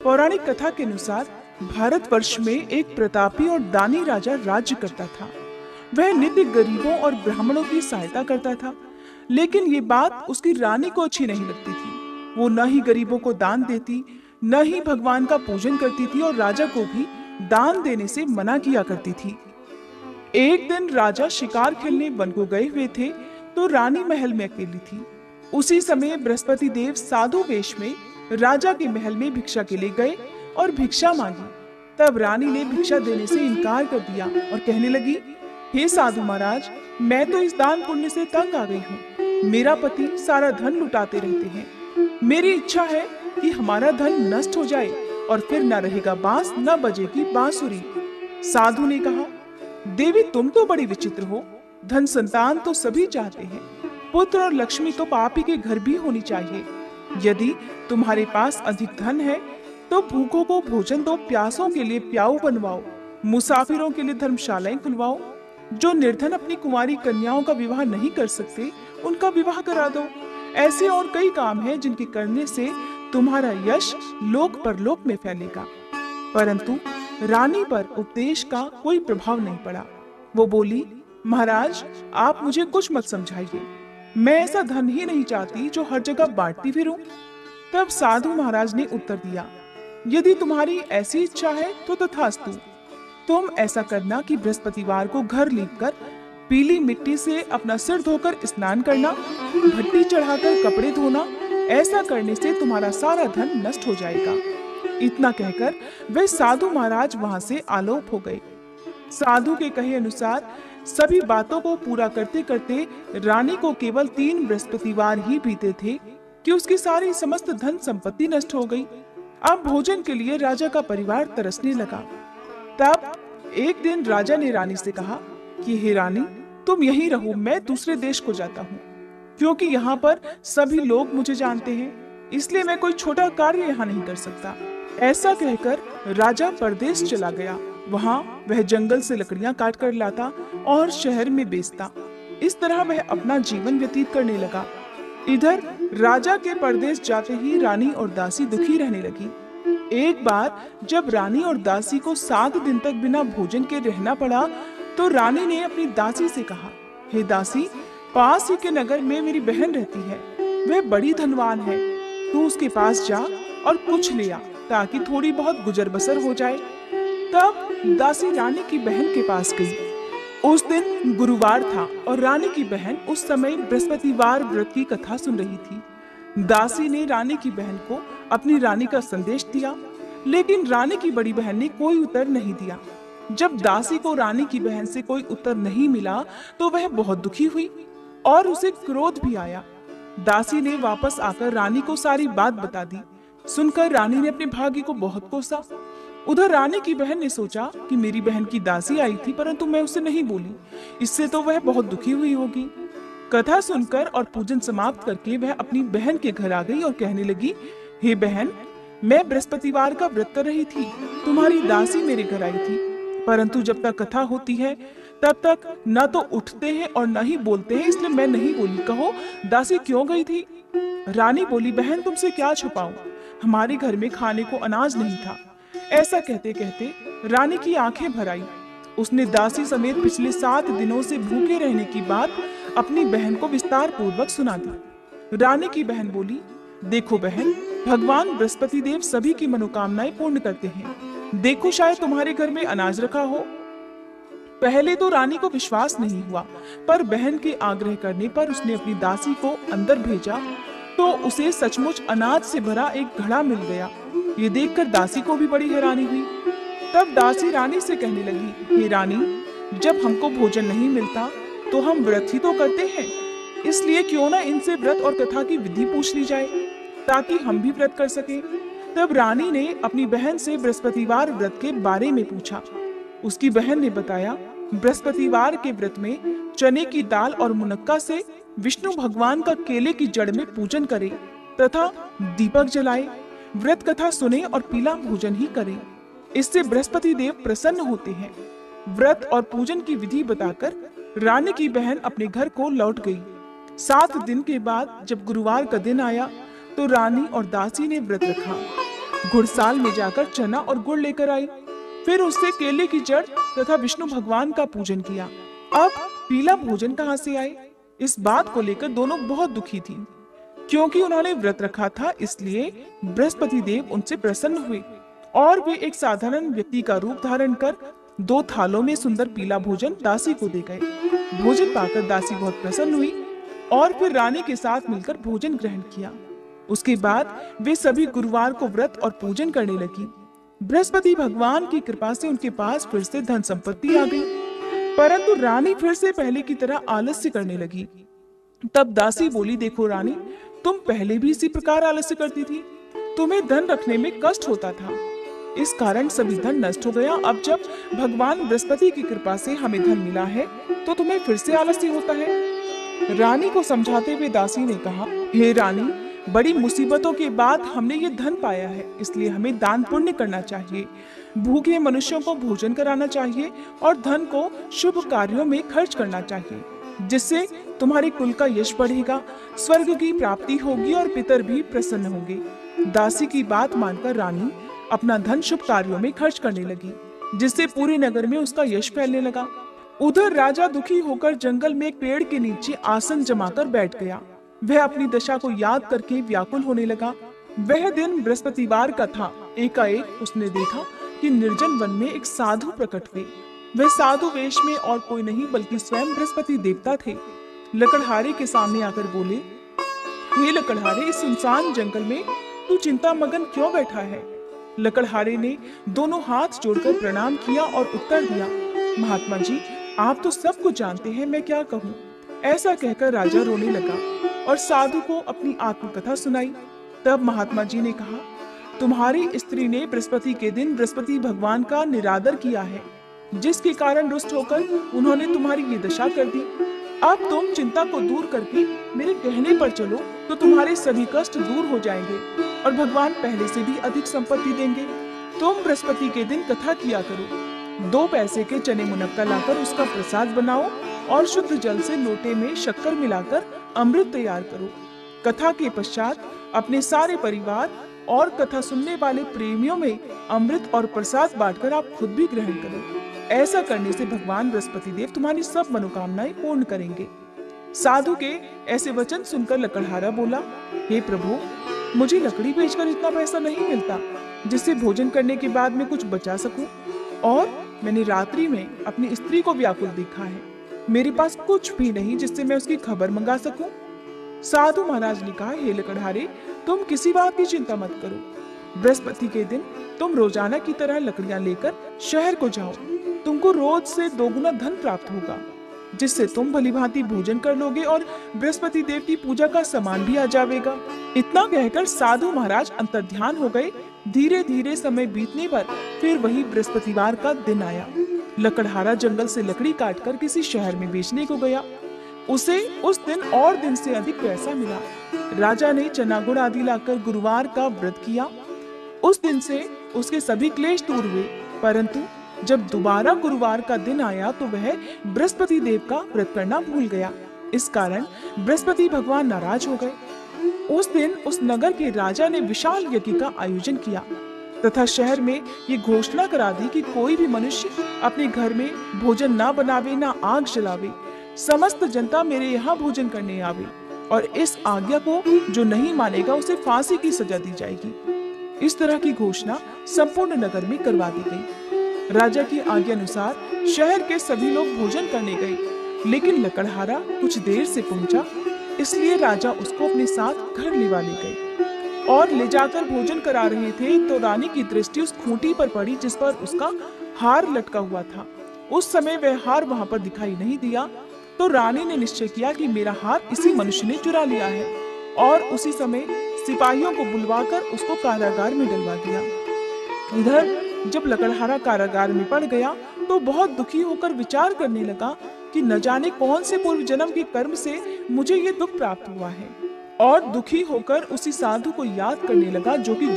पौराणिक कथा के अनुसार भारतवर्ष में एक प्रतापी और दानी राजा राज्य करता था। वह नित्य गरीबों और ब्राह्मणों की सहायता करता था, लेकिन ये बात उसकी रानी को अच्छी नहीं लगती थी। वो न ही गरीबों को दान देती, न ही भगवान का पूजन करती थी और राजा को भी दान देने से मना किया करती थी। एक दिन राजा शिकार खेलने वन को गए हुए थे, तो रानी महल में अकेली थी। उसी समय बृहस्पति देव साधु वेश में राजा के महल में भिक्षा के लिए गए और भिक्षा मांगी। तब रानी ने भिक्षा देने से इनकार कर दिया और कहने लगी, हे साधु महाराज, मैं तो इस दान पुण्य से तंग आ गई हूँ। मेरा पति सारा धन लुटाते रहते हैं। मेरी इच्छा है कि हमारा धन नष्ट हो जाए और फिर न रहेगा बांस, न बजेगी बांसुरी। साधु ने कहा, देवी तुम तो बड़ी विचित्र हो। धन संतान तो सभी चाहते हैं, पुत्र और लक्ष्मी तो पापी के घर भी होनी चाहिए। यदि तुम्हारे पास अधिक धन है तो भूखों को भोजन दो, प्यासों के लिए प्याऊ बनवाओ, मुसाफिरों के लिए धर्मशालाएं खुलवाओ। जो निर्धन अपनी कुंवारी कन्याओं का विवाह नहीं कर सकते, उनका विवाह करा दो। ऐसे और कई काम हैं जिनके करने से तुम्हारा यश लोक परलोक में फैलेगा। परंतु रानी पर उपदेश का कोई प्रभाव नहीं पड़ा। वो बोली, महाराज आप मुझे कुछ मत समझाइए। मैं ऐसा धन ही नहीं चाहती जो हर जगह बांटती फिरूं। तब साधु महाराज ने उत्तर दिया, यदि तुम्हारी ऐसी इच्छा है तो तथास्तु। तुम ऐसा करना कि बृहस्पतिवार को घर लीपकर पीली मिट्टी से अपना सिर धोकर स्नान करना, भट्टी चढ़ाकर कपड़े धोना। ऐसा करने से तुम्हारा सारा धन नष्ट हो जाएगा। इतना कहकर वे साधु महाराज वहां से आलोप हो गए। साधु के कहे अनुसार सभी बातों को पूरा करते करते रानी को केवल 3 बृहस्पतिवार ही बीते थे कि उसकी सारी समस्त धन संपत्ति नष्ट हो गई। अब भोजन के लिए राजा का परिवार तरसने लगा। तब एक दिन राजा ने रानी से कहा कि हे रानी, तुम यहीं रहो, मैं दूसरे देश को जाता हूँ, क्योंकि यहाँ पर सभी लोग मुझे जानते हैं, इसलिए मैं कोई छोटा कार्य यहाँ नहीं कर सकता। ऐसा कहकर राजा परदेश चला गया। वहाँ वह जंगल से लकड़ियां काट कर लाता और शहर में बेचता। इस तरह वह अपना जीवन व्यतीत करने लगा। इधर राजा के परदेश जाते ही रानी और दासी दुखी रहने लगी। एक बार जब रानी और दासी को 7 दिन तक बिना भोजन के रहना पड़ा, तो रानी ने अपनी दासी से कहा, हे दासी, पास ही के नगर में मेरी बहन रहती है, वह बड़ी धनवान है। तू उसके पास जा और कुछ ले आ, ताकि थोड़ी बहुत गुजर बसर हो जाए। तब दासी रानी की बहन के पास गई। उस दिन गुरुवार था और रानी की बहन उस समय बृहस्पतिवार व्रत की कथा सुन रही थी। दासी ने रानी की बहन को अपनी रानी का संदेश दिया, लेकिन रानी की बड़ी बहन ने कोई उत्तर नहीं दिया। जब दासी को रानी की बहन से कोई उत्तर नहीं मिला तो वह बहुत दुखी हुई और उसे क्रोध भी आया। दासी ने वापस आकर रानी को सारी बात बता दी। सुनकर रानी ने अपने भाग्य को बहुत कोसा। उधर रानी की बहन ने सोचा कि मेरी बहन की दासी आई थी, परंतु मैं उससे नहीं बोली, इससे तो वह बहुत दुखी हुई होगी। कथा सुनकर और पूजन समाप्त करके वह अपनी बहन के घर आ गई और कहने लगी, हे बहन, मैं बृहस्पतिवार का व्रत कर रही थी, तुम्हारी दासी मेरे घर आई थी, परंतु जब तक कथा होती है तब तक न तो उठते हैं और न ही बोलते हैं, इसलिए मैं नहीं बोली। कहो दासी क्यों गई थी? रानी बोली, बहन तुमसे क्या छुपाऊं, हमारे घर में खाने को अनाज नहीं था। ऐसा कहते कहते रानी की आंखें भर आई। उसने दासी समेत पिछले 7 दिनों से भूखे रहने की बात अपनी बहन को विस्तार पूर्वक सुना दी। रानी की बहन बोली, देखो बहन, भगवान बृहस्पति देव सभी की मनोकामनाएं पूर्ण करते हैं। देखो शायद तुम्हारे घर में अनाज रखा हो। पहले तो रानी को विश्वास नहीं हुआ, पर बहन के आग्रह करने पर उसने अपनी दासी को अंदर भेजा तो उसे सचमुच अनाज से भरा एक घड़ा मिल गया। ये देखकर दासी को भी बड़ी हैरानी हुई। तब दासी रानी से कहने लगी, हे रानी, जब हमको भोजन नहीं मिलता तो हम व्रत ही तो करते हैं, इसलिए क्यों ना इनसे व्रत और कथा की विधि पूछ ली जाए, ताकि हम भी व्रत कर सके। तब रानी ने अपनी बहन से बृहस्पतिवार व्रत के बारे में पूछा। उसकी बहन ने बताया, बृहस्पतिवार के व्रत में चने की दाल और मुनक्का से विष्णु भगवान का केले की जड़ में पूजन करे तथा दीपक जलाए, व्रत कथा सुने और पीला भोजन ही करे। इससे बृहस्पति देव प्रसन्न होते हैं। व्रत और पूजन की विधि बताकर रानी की बहन अपने घर को लौट गई। 7 दिन के बाद जब गुरुवार का दिन आया तो रानी और दासी ने व्रत रखा। घुड़साल में जाकर चना और गुड़ लेकर आई। फिर उससे केले की जड़ तथा विष्णु भगवान का पूजन किया। अब पीला भोजन कहाँ से आए? इस बात को लेकर दोनों बहुत दुखी थी। क्योंकि उन्होंने व्रत रखा था, इसलिए बृहस्पति देव उनसे प्रसन्न हुए और वे एक साधारण व्यक्ति का रूप धारण कर 2 थालों में सुंदर पीला भोजन दासी को दे गए। भोजन पाकर दासी बहुत प्रसन्न हुई और फिर रानी के साथ मिलकर भोजन ग्रहण किया। उसके बाद वे सभी गुरुवार को व्रत और पूजन करने लगी। बृहस्पति भगवान की कृपा से उनके पास फिर से धन संपत्ति आ गई, परंतु रानी फिर से पहले की तरह आलस्य करने लगी। तब दासी बोली, देखो रानी, तुम पहले भी इसी प्रकार आलस्य करती थी, तुम्हें धन रखने में कष्ट होता था, इस कारण सभी धन नष्ट हो गया। अब जब भगवान बृहस्पति की कृपा से हमें धन मिला है तो तुम्हें फिर से आलस्य होता है। रानी को समझाते हुए दासी ने कहा, हे रानी, बड़ी मुसीबतों के बाद हमने ये धन पाया है, इसलिए हमें दान पुण्य करना चाहिए, भूखे मनुष्यों को भोजन कराना चाहिए और धन को शुभ कार्यों में खर्च करना चाहिए, जिससे तुम्हारे कुल का यश बढ़ेगा, स्वर्ग की प्राप्ति होगी और पितर भी प्रसन्न होंगे। दासी की बात मानकर रानी अपना धन शुभ कार्यों में खर्च करने लगी, जिससे पूरे नगर में उसका यश फैलने लगा। उधर राजा दुखी होकर जंगल में एक पेड़ के नीचे आसन जमाकर बैठ गया। वह अपनी दशा को याद करके व्याकुल होने लगा। वह दिन बृहस्पतिवार का था। एकाएक उसने देखा कि निर्जन वन में एक साधु प्रकट हुए। वह साधु वेश में और कोई नहीं बल्कि स्वयं बृहस्पति देवता थे। लकड़हारे के सामने आकर बोले, हे लकड़हारे, इस सुनसान जंगल में तू चिंता मगन क्यों बैठा है? लकड़हारे ने दोनों हाथ जोड़कर प्रणाम किया और उत्तर दिया, महात्मा जी, आप तो सब कुछ जानते हैं, मैं क्या कहूँ। ऐसा कहकर राजा रोने लगा और साधु को अपनी आत्मकथा सुनाई। तब महात्मा जी ने कहा, तुम्हारी स्त्री ने बृहस्पति के दिन बृहस्पति भगवान का निरादर किया है, जिसके कारण रुष्ट होकर उन्होंने तुम्हारी ये दशा कर दी। अब तुम चिंता को दूर करके मेरे कहने पर चलो तो तुम्हारे सभी कष्ट दूर हो जाएंगे और भगवान पहले से भी अधिक संपत्ति देंगे। तुम बृहस्पति के दिन कथा किया करो, 2 पैसे के चने मुनक्का लाकर उसका प्रसाद बनाओ और शुद्ध जल से लोटे में शक्कर मिलाकर अमृत तैयार करो। कथा के पश्चात अपने सारे परिवार और कथा सुनने वाले प्रेमियों में अमृत और प्रसाद बांटकर आप खुद भी ग्रहण करो। ऐसा करने से भगवान बृहस्पति देव तुम्हारी सब मनोकामनाएं पूर्ण करेंगे। साधु के ऐसे वचन सुनकर लकड़हारा बोला, हे प्रभु, मुझे लकड़ी बेचकर इतना पैसा नहीं मिलता जिससे भोजन करने के बाद मैं कुछ बचा सकूं, और मैंने रात्रि में अपनी स्त्री को व्याकुल देखा है। मेरे पास कुछ भी नहीं जिससे मैं उसकी खबर मंगा सकूं। साधु महाराज ने कहा, हे लकड़हारे, तुम किसी बात की चिंता मत करो। बृहस्पति के दिन तुम रोजाना की तरह लकड़ियां लेकर शहर को जाओ। तुमको रोज से 2 गुना धन प्राप्त होगा, जिससे तुम भलीभांति भोजन कर लोगे और बृहस्पति देव की पूजा का सामान भी आ जाएगा। इतना कहकर साधु महाराज अंतर्ध्यान हो गए। धीरे धीरे समय बीतने पर फिर वही बृहस्पतिवार का दिन आया। लकड़हारा जंगल से लकड़ी काटकर किसी शहर में बेचने को गया। उसे उस दिन और दिन से अधिक पैसा मिला। राजा ने चना गुड़ आदि लाकर गुरुवार का व्रत किया। उस दिन से उसके सभी क्लेश दूर हुए, परंतु जब दोबारा गुरुवार का दिन आया तो वह बृहस्पति देव का व्रत करना भूल गया। इस कारण बृहस्पति भगवान नाराज हो गए। उस दिन उस नगर के राजा ने विशाल यज्ञ का आयोजन किया तथा शहर में ये घोषणा करा दी कि कोई भी मनुष्य अपने घर में भोजन ना बनावे, ना आग जलावे। समस्त जनता मेरे यहाँ भोजन करने आवे और इस आज्ञा को जो नहीं मानेगा उसे फांसी की सजा दी जाएगी। इस तरह की घोषणा संपूर्ण नगर में करवा दी गई। राजा की आज्ञा अनुसार शहर के सभी लोग भोजन करने गए, लेकिन लकड़हारा कुछ देर से पहुंचा, इसलिए राजा उसको अपने साथ घर लिवा ले गए और ले जाकर भोजन करा रहे थे तो रानी की दृष्टि उस खूंटी पर पड़ी जिस पर उसका हार लटका हुआ था। उस समय वह हार वहां पर दिखाई नहीं दिया तो रानी ने निश्चय किया कि मेरा हार इसी मनुष्य ने चुरा लिया है, और उसी समय सिपाहियों को बुलवाकर उसको कारागार में डलवा दिया। इधर जब लकड़हारा कारागार में पड़ गया तो बहुत दुखी होकर विचार करने लगा कि न जाने कौन से पूर्व जन्म के कर्म से मुझे ये दुख प्राप्त हुआ है, और दुखी होकर उसी साधु को याद करने लगा जो कि